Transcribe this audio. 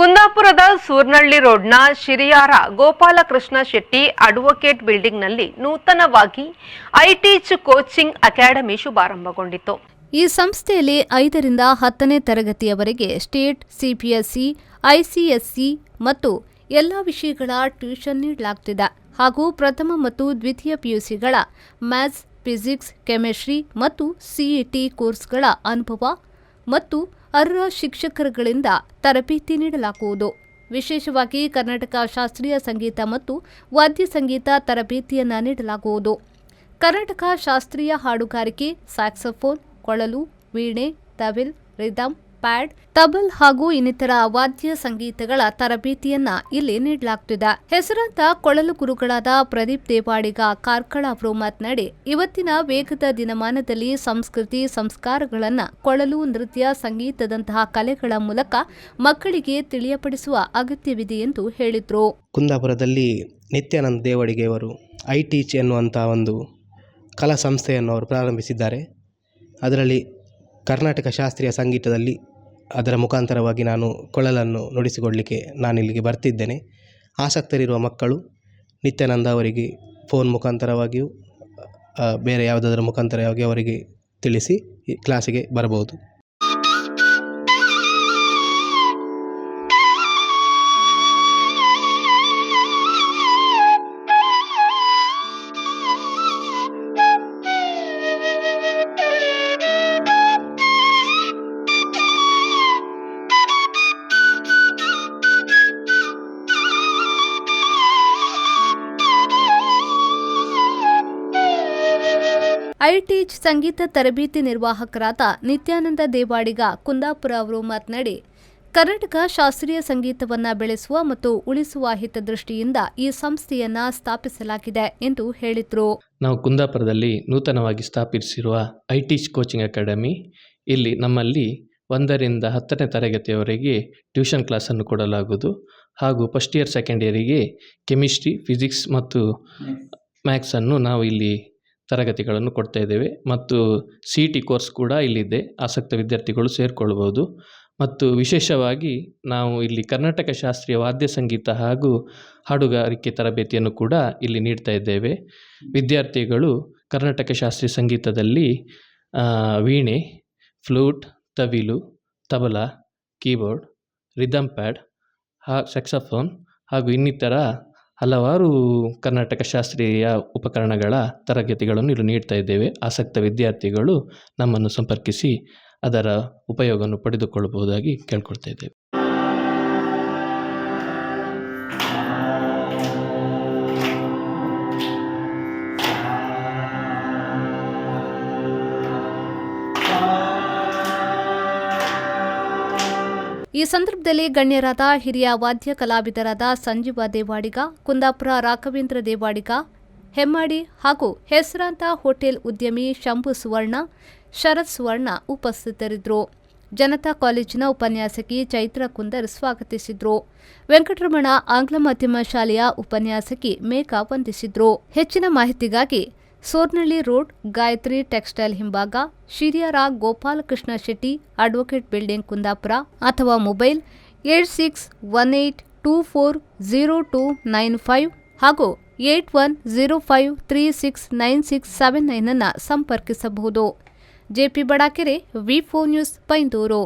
ಕುಂದಾಪುರದ ಸೂರ್ನಹಳ್ಳಿ ರೋಡ್ನ ಶಿರಿಯಾರ ಗೋಪಾಲಕೃಷ್ಣ ಶೆಟ್ಟಿ ಅಡ್ವೊಕೇಟ್ ಬಿಲ್ಡಿಂಗ್ನಲ್ಲಿ ನೂತನವಾಗಿ ಐಟೀಚ್ coaching academy ಶುಭಾರಂಭಗೊಂಡಿತು. ಈ ಸಂಸ್ಥೆಯಲ್ಲಿ 5 ರಿಂದ 10ನೇ ತರಗತಿಯವರೆಗೆ ಸ್ಟೇಟ್, ಸಿಬಿಎಸ್ಇ, ಐಸಿಎಸ್ಇ ಮತ್ತು ಎಲ್ಲ ವಿಷಯಗಳ ಟ್ಯೂಷನ್ ನೀಡಲಾಗುತ್ತಿದೆ ಹಾಗೂ ಪ್ರಥಮ ಮತ್ತು ದ್ವಿತೀಯ ಪಿಯುಸಿಗಳ ಮ್ಯಾಥ್ಸ್, ಫಿಸಿಕ್ಸ್, ಕೆಮಿಸ್ಟ್ರಿ ಮತ್ತು ಸಿಇಟಿ ಕೋರ್ಸ್ಗಳ ಅನುಭವ ಮತ್ತು ಅರ್ಹ ಶಿಕ್ಷಕರುಗಳಿಂದ ತರಬೇತಿ ನೀಡಲಾಗುವುದು. ವಿಶೇಷವಾಗಿ ಕರ್ನಾಟಕ ಶಾಸ್ತ್ರೀಯ ಸಂಗೀತ ಮತ್ತು ವಾದ್ಯ ಸಂಗೀತ ತರಬೇತಿಯನ್ನು ನೀಡಲಾಗುವುದು. ಕರ್ನಾಟಕ ಶಾಸ್ತ್ರೀಯ ಹಾಡುಗಾರಿಕೆ, ಸ್ಯಾಕ್ಸೋಫೋನ್, ಕೊಳಲು, ವೀಣೆ, ತವಿಲ್, ರಿದಮ್, ಪ್ಯಾಡ್, ತಬಲ್ ಹಾಗೂ ಇನ್ನಿತರ ವಾದ್ಯ ಸಂಗೀತಗಳ ತರಬೇತಿಯನ್ನ ಇಲ್ಲಿ ನೀಡಲಾಗುತ್ತಿದೆ. ಹೆಸರಾಂತ ಕೊಳಲು ಗುರುಗಳಾದ ಪ್ರದೀಪ್ ದೇವಾಡಿಗ ಕಾರ್ಕಳ ಅವರು ಮಾತನಾಡಿ, ಇವತ್ತಿನ ವೇಗದ ದಿನಮಾನದಲ್ಲಿ ಸಂಸ್ಕೃತಿ ಸಂಸ್ಕಾರಗಳನ್ನು ಕೊಳಲು, ನೃತ್ಯ, ಸಂಗೀತದಂತಹ ಕಲೆಗಳ ಮೂಲಕ ಮಕ್ಕಳಿಗೆ ತಿಳಿಯಪಡಿಸುವ ಅಗತ್ಯವಿದೆ ಎಂದು ಹೇಳಿದರು. ಕುಂದಾಪುರದಲ್ಲಿ ನಿತ್ಯಾನಂದ ದೇವಾಡಿಗೆಯವರು ಐಟೀಚ್ ಎನ್ನುವಂಥ ಒಂದು ಕಲಾ ಸಂಸ್ಥೆಯನ್ನು ಅವರು ಪ್ರಾರಂಭಿಸಿದ್ದಾರೆ. ಅದರಲ್ಲಿ ಕರ್ನಾಟಕ ಶಾಸ್ತ್ರೀಯ ಸಂಗೀತದಲ್ಲಿ ಅದರ ಮುಖಾಂತರವಾಗಿ ನಾನು ಕೊಳಲನ್ನು ನುಡಿಸಿಕೊಡಲಿಕ್ಕೆ ನಾನಿಲ್ಲಿಗೆ ಬರ್ತಿದ್ದೇನೆ. ಆಸಕ್ತರಿರುವ ಮಕ್ಕಳು ನಿತ್ಯಾನಂದ ಅವರಿಗೆ ಫೋನ್ ಮುಖಾಂತರವಾಗಿಯೂ ಬೇರೆ ಯಾವುದಾದ್ರೂ ಮುಖಾಂತರವಾಗಿ ಅವರಿಗೆ ತಿಳಿಸಿ ಈ ಕ್ಲಾಸಿಗೆ ಬರಬಹುದು. ಐಟೀಚ್ ಸಂಗೀತ ತರಬೇತಿ ನಿರ್ವಾಹಕರಾದ ನಿತ್ಯಾನಂದ ದೇವಾಡಿಗ ಕುಂದಾಪುರ ಅವರು ಮಾತನಾಡಿ, ಕರ್ನಾಟಕ ಶಾಸ್ತ್ರೀಯ ಸಂಗೀತವನ್ನು ಬೆಳೆಸುವ ಮತ್ತು ಉಳಿಸುವ ಹಿತದೃಷ್ಟಿಯಿಂದ ಈ ಸಂಸ್ಥೆಯನ್ನ ಸ್ಥಾಪಿಸಲಾಗಿದೆ ಎಂದು ಹೇಳಿದರು. ನಾವು ಕುಂದಾಪುರದಲ್ಲಿ ನೂತನವಾಗಿ ಸ್ಥಾಪಿಸಿರುವ ಐಟೀಚ್ ಕೋಚಿಂಗ್ ಅಕಾಡೆಮಿ, ಇಲ್ಲಿ ನಮ್ಮಲ್ಲಿ 1 ರಿಂದ 10ನೇ ತರಗತಿಯವರೆಗೆ ಟ್ಯೂಷನ್ ಕ್ಲಾಸನ್ನು ಕೊಡಲಾಗುವುದು ಹಾಗೂ ಫಸ್ಟ್ ಇಯರ್ ಸೆಕೆಂಡ್ ಇಯರಿಗೆ ಕೆಮಿಸ್ಟ್ರಿ, ಫಿಸಿಕ್ಸ್ ಮತ್ತು ಮ್ಯಾಥ್ಸನ್ನು ನಾವು ಇಲ್ಲಿ ತರಗತಿಗಳನ್ನು ಕೊಡ್ತಾ ಇದ್ದೇವೆ ಮತ್ತು ಸಿಇಟಿ ಕೋರ್ಸ್ ಕೂಡ ಇಲ್ಲಿದೆ. ಆಸಕ್ತ ವಿದ್ಯಾರ್ಥಿಗಳು ಸೇರಿಕೊಳ್ಳಬಹುದು. ಮತ್ತು ವಿಶೇಷವಾಗಿ ನಾವು ಇಲ್ಲಿ ಕರ್ನಾಟಕ ಶಾಸ್ತ್ರೀಯ ವಾದ್ಯ ಸಂಗೀತ ಹಾಗೂ ಹಾಡುಗಾರಿಕೆ ತರಬೇತಿಯನ್ನು ಕೂಡ ಇಲ್ಲಿ ನೀಡ್ತಾ ಇದ್ದೇವೆ. ವಿದ್ಯಾರ್ಥಿಗಳು ಕರ್ನಾಟಕ ಶಾಸ್ತ್ರೀಯ ಸಂಗೀತದಲ್ಲಿ ವೀಣೆ, ಫ್ಲೂಟ್, ತವಿಲು, tabla, keyboard, rhythm pad, saxophone ಹಾಗೂ ಇನ್ನಿತರ ಹಲವಾರು ಕರ್ನಾಟಕ ಶಾಸ್ತ್ರೀಯ ಉಪಕರಣಗಳ ತರಗತಿಗಳನ್ನು ಇಲ್ಲಿ ನೀಡ್ತಾ ಇದ್ದೇವೆ. ಆಸಕ್ತ ವಿದ್ಯಾರ್ಥಿಗಳು ನಮ್ಮನ್ನು ಸಂಪರ್ಕಿಸಿ ಅದರ ಉಪಯೋಗವನ್ನು ಪಡೆದುಕೊಳ್ಳಬಹುದಾಗಿ ಕೇಳ್ಕೊಳ್ತಾ ಇದ್ದೇವೆ. ಈ ಸಂದರ್ಭದಲ್ಲಿ ಗಣ್ಯರಾದ ಹಿರಿಯ ವಾದ್ಯ ಕಲಾವಿದರಾದ ಸಂಜೀವ ದೇವಾಡಿಗ, ಕುಂದಾಪುರ ರಾಘವೇಂದ್ರ ದೇವಾಡಿಗ, ಹೆಮ್ಮಾಡಿ ಹಾಗೂ ಹೆಸರಾಂತ ಹೋಟೆಲ್ ಉದ್ಯಮಿ ಶಂಭು ಸುವರ್ಣ, ಶರತ್ ಸುವರ್ಣ ಉಪಸ್ಥಿತರಿದ್ದರು. ಜನತಾ ಕಾಲೇಜಿನ ಉಪನ್ಯಾಸಕಿ ಚೈತ್ರ ಕುಂದರ್ ಸ್ವಾಗತಿಸಿದ್ರು. ವೆಂಕಟರಮಣ ಆಂಗ್ಲ ಮಾಧ್ಯಮ ಶಾಲೆಯ ಉಪನ್ಯಾಸಕಿ ಮೇಘಾ ವಂದಿಸಿದ್ರು. ಹೆಚ್ಚಿನ ಮಾಹಿತಿಗಾಗಿ ಸೂರ್ನಹಳ್ಳಿ ರೋಡ್, ಗಾಯತ್ರಿ ಟೆಕ್ಸ್ಟೈಲ್ ಹಿಂಭಾಗ, ಶಿರಿಯಾರ ಗೋಪಾಲಕೃಷ್ಣ ಶೆಟ್ಟಿ ಅಡ್ವೊಕೇಟ್ ಬಿಲ್ಡಿಂಗ್, ಕುಂದಾಪುರ ಅಥವಾ ಮೊಬೈಲ್ 8618240295 ಹಾಗೂ 8105369679 ಅನ್ನು ಸಂಪರ್ಕಿಸಬಹುದು. ಜೆಪಿ ಬಡಾಕೆರೆ, ವಿ4 ನ್ಯೂಸ್, ಬೈಂದೂರು.